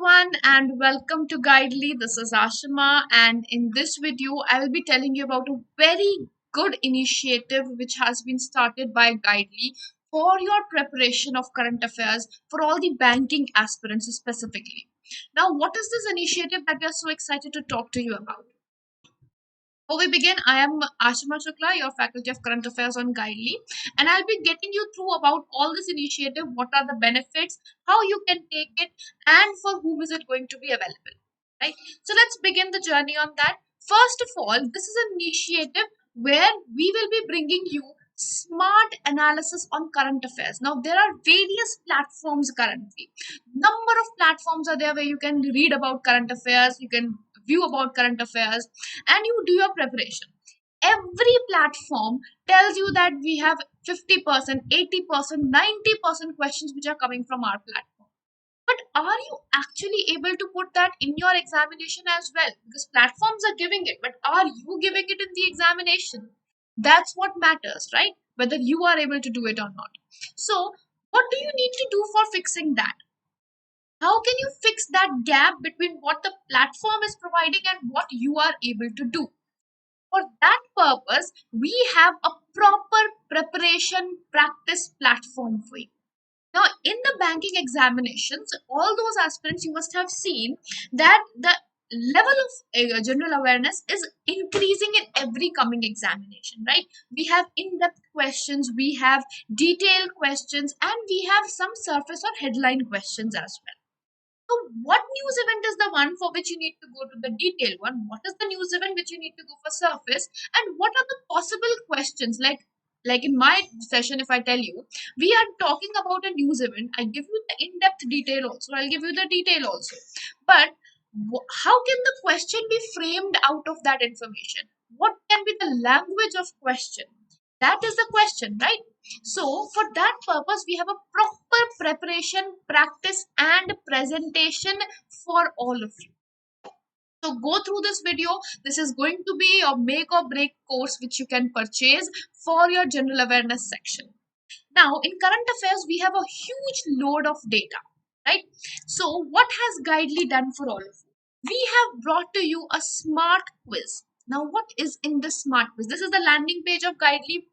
everyone and welcome to Guidely. This is Ashima, and in this video I will be telling you about a very good initiative which has been started by Guidely for your preparation of current affairs for all the banking aspirants specifically. Now, what is this initiative that we are so excited to talk to you about? Before we begin, I am Ashima Shukla, your Faculty of Current Affairs on Guidely, and I'll be getting you through about all this initiative, what are the benefits, how you can take it, and for whom is it going to be available. Right? So let's begin the journey on that. First of all, this is an initiative where we will be bringing you smart analysis on current affairs. Now there are various platforms currently. Number of platforms are there where you can read about current affairs, you can view about current affairs, and you do your preparation. Every platform tells you that we have 50%, 80%, 90% questions which are coming from our platform. But are you actually able to put that in your examination as well? Because platforms are giving it, but are you giving it in the examination? That's what matters, right? Whether you are able to do it or not. So, what do you need to do for fixing that? How can you fix that gap between what the platform is providing and what you are able to do? For that purpose, we have a proper preparation practice platform for you. Now, in the banking examinations, all those aspirants you must have seen that the level of general awareness is increasing in every coming examination, right? We have in-depth questions, we have detailed questions, and we have some surface or headline questions as well. So, what news event is the one for which you need to go to the detailed one? What is the news event which you need to go for surface? And what are the possible questions? Like in my session, if I tell you, we are talking about a news event, I give you the in-depth detail also. I'll give you the detail also. But how can the question be framed out of that information? What can be the language of question? That is the question, right? So, for that purpose, we have a proper preparation, practice, and presentation for all of you. So, go through this video. This is going to be your make or break course which you can purchase for your general awareness section. Now, in current affairs, we have a huge load of data, right? So, what has Guidely done for all of you? We have brought to you a smart quiz. Now, what is in this smart quiz? This is the landing page of Guidely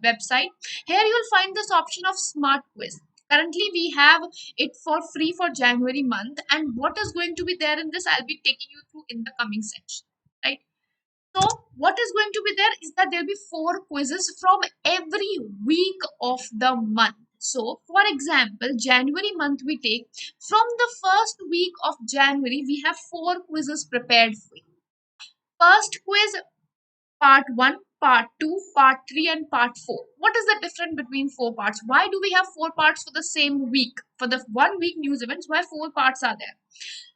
website. Here you will find this option of smart quiz. Currently, we have it for free for January month, and what is going to be there in this, I'll be taking you through in the coming section, right? So, what is going to be there is that there'll be 4 quizzes from every week of the month. So, for example, January month we take from the first week of January, we have 4 quizzes prepared for you. First quiz, part 1, part 2, part 3, and part 4. What is the difference between 4 parts? Why do we have 4 parts for the same week? For the 1 week news events, why 4 parts are there?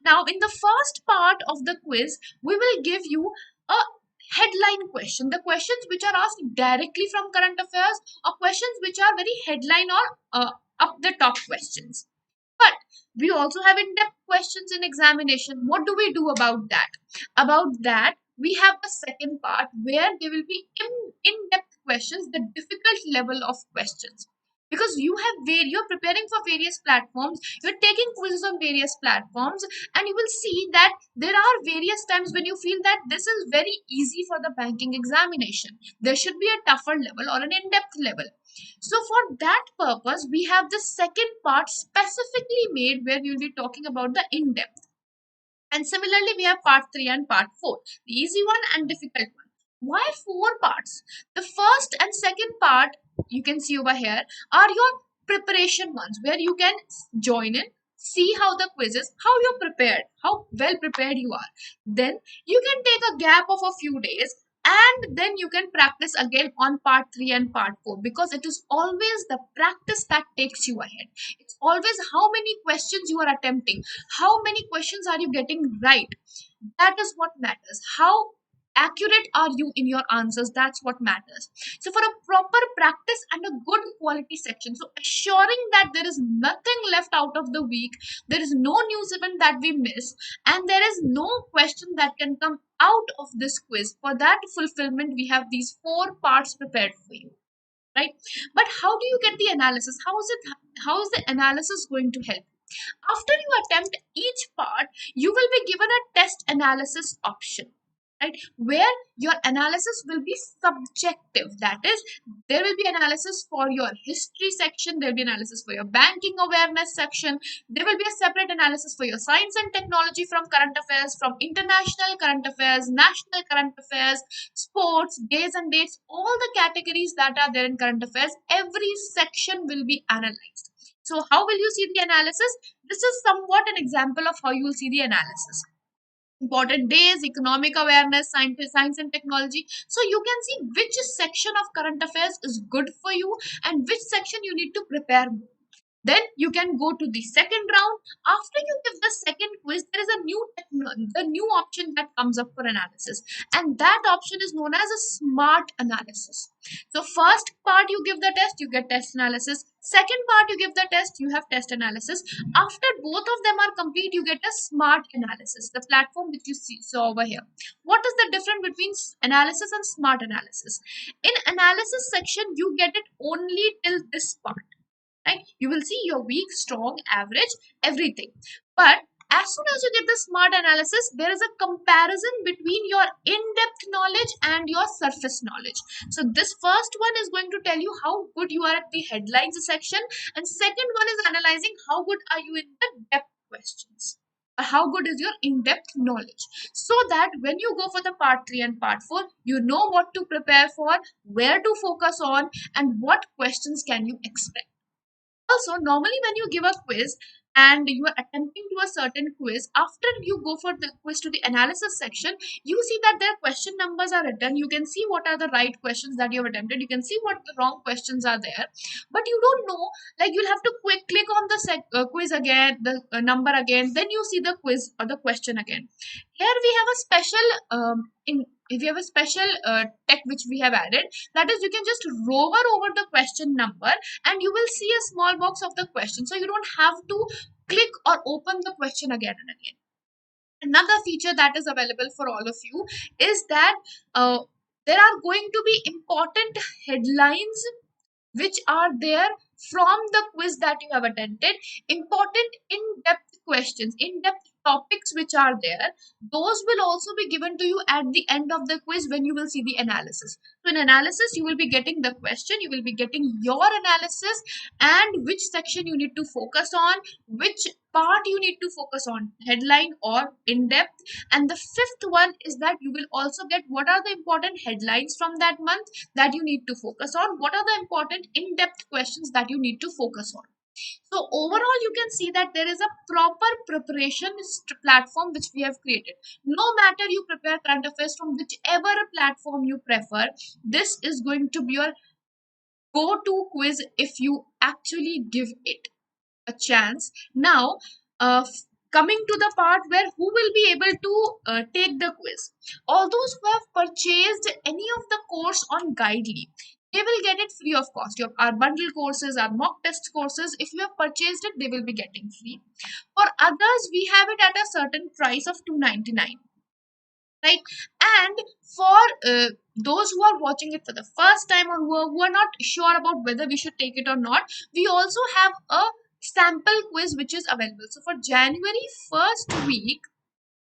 Now, in the first part of the quiz, we will give you a headline question. The questions which are asked directly from current affairs or questions which are very headline or up the top questions. But we also have in-depth questions in examination. What do we do about that? About that, we have the second part where there will be in-depth questions, the difficult level of questions. Because you're preparing for various platforms, you're taking quizzes on various platforms, and you will see that there are various times when you feel that this is very easy for the banking examination. There should be a tougher level or an in-depth level. So for that purpose, we have the second part specifically made where we will be talking about the in-depth. And similarly, we have part 3 and part 4, the easy one and difficult one. Why 4 parts? The first and second part, you can see over here, are your preparation ones where you can join in, see how the quiz is, how you're prepared, how well prepared you are. Then you can take a gap of a few days and then you can practice again on part 3 and part 4, because it is always the practice that takes you ahead. It's always how many questions you are attempting, how many questions are you getting right. That is what matters. How accurate are you in your answers? That's what matters. So for a proper practice and a good quality section, so assuring that there is nothing left out of the week, there is no news event that we miss, and there is no question that can come out of this quiz. For that fulfillment, we have these 4 parts prepared for you, right? But how do you get the analysis? How is the analysis going to help? After you attempt each part, you will be given a test analysis option, right? Where your analysis will be subjective. That is, there will be analysis for your history section, there will be analysis for your banking awareness section, there will be a separate analysis for your science and technology from current affairs, from international current affairs, national current affairs, sports, days and dates, all the categories that are there in current affairs, every section will be analyzed. So, how will you see the analysis? This is somewhat an example of how you will see the analysis. Important days, economic awareness, science and technology. So you can see which section of current affairs is good for you and which section you need to prepare more. Then you can go to the second round. After you give the second quiz, there is a the new option that comes up for analysis, and that option is known as a smart analysis. So first part you give the test, you get test analysis. Second part you give the test, you have test analysis. After both of them are complete, you get a smart analysis, the platform which you see so over here. What is the difference between analysis and smart analysis? In analysis section, you get it only till this part, right? You will see your weak, strong, average, everything. But as soon as you get the smart analysis, there is a comparison between your in-depth knowledge and your surface knowledge. So this first one is going to tell you how good you are at the headlines section, and second one is analyzing how good are you in the depth questions. How good is your in-depth knowledge, so that when you go for the part 3 and part 4, you know what to prepare for, where to focus on, and what questions can you expect. Also, normally when you give a quiz and you are attempting to a certain quiz, after you go for the quiz to the analysis section, you see that their question numbers are written. You can see what are the right questions that you have attempted. You can see what the wrong questions are there. But you don't know, like you'll have to click on the quiz again, the number again, then you see the quiz or the question again. Here we have a special in if you have a special tech which we have added, that is, you can just hover over the question number and you will see a small box of the question, so you don't have to click or open the question again and again. Another feature that is available for all of you is that uh, there are going to be important headlines which are there from the quiz that you have attended. Important in-depth questions, in-depth topics which are there, those will also be given to you at the end of the quiz when you will see the analysis. So in analysis, you will be getting the question, you will be getting your analysis, and which section you need to focus on, which part you need to focus on, headline or in-depth. And the fifth one is that you will also get what are the important headlines from that month that you need to focus on, what are the important in-depth questions that you need to focus on. So overall, you can see that there is a proper preparation platform which we have created. No matter you prepare current affairs from whichever platform you prefer, this is going to be your go-to quiz if you actually give it a chance. Now, coming to the part where who will be able to take the quiz. All those who have purchased any of the course on Guidely, they will get it free of cost. Our bundle courses, our mock test courses, if you have purchased it, they will be getting free. For others, we have it at a certain price of 299, right? And for those who are watching it for the first time or who are not sure about whether we should take it or not, we also have a sample quiz which is available. So for January 1st week,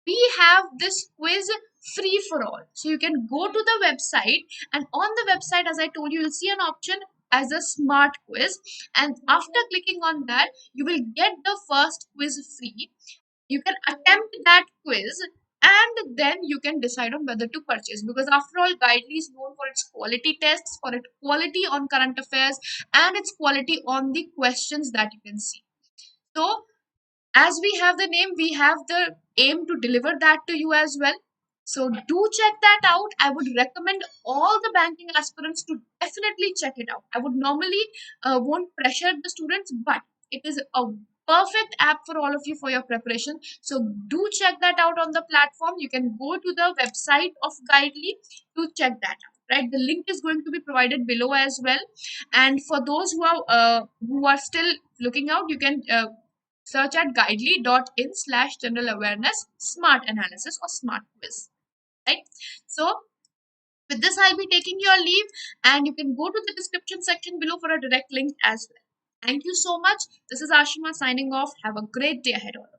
we have this quiz free for all. So you can go to the website, and on the website, as I told you, you'll see an option as a smart quiz, and after clicking on that, you will get the first quiz free. You can attempt that quiz, and then you can decide on whether to purchase, because after all, Guidely is known for its quality tests, for its quality on current affairs, and its quality on the questions that you can see. So as we have the name, we have the aim to deliver that to you as well. So do check that out. I would recommend all the banking aspirants to definitely check it out. I would normally won't pressure the students, but it is a perfect app for all of you for your preparation. So do check that out on the platform. You can go to the website of Guidely to check that out. Right, the link is going to be provided below as well. And for those who are still looking out, you can search at guidely.in slash general awareness smart analysis or smart quiz. Right. So with this, I'll be taking your leave, and you can go to the description section below for a direct link as well. Thank you so much. This is Ashima signing off. Have a great day ahead, all of you.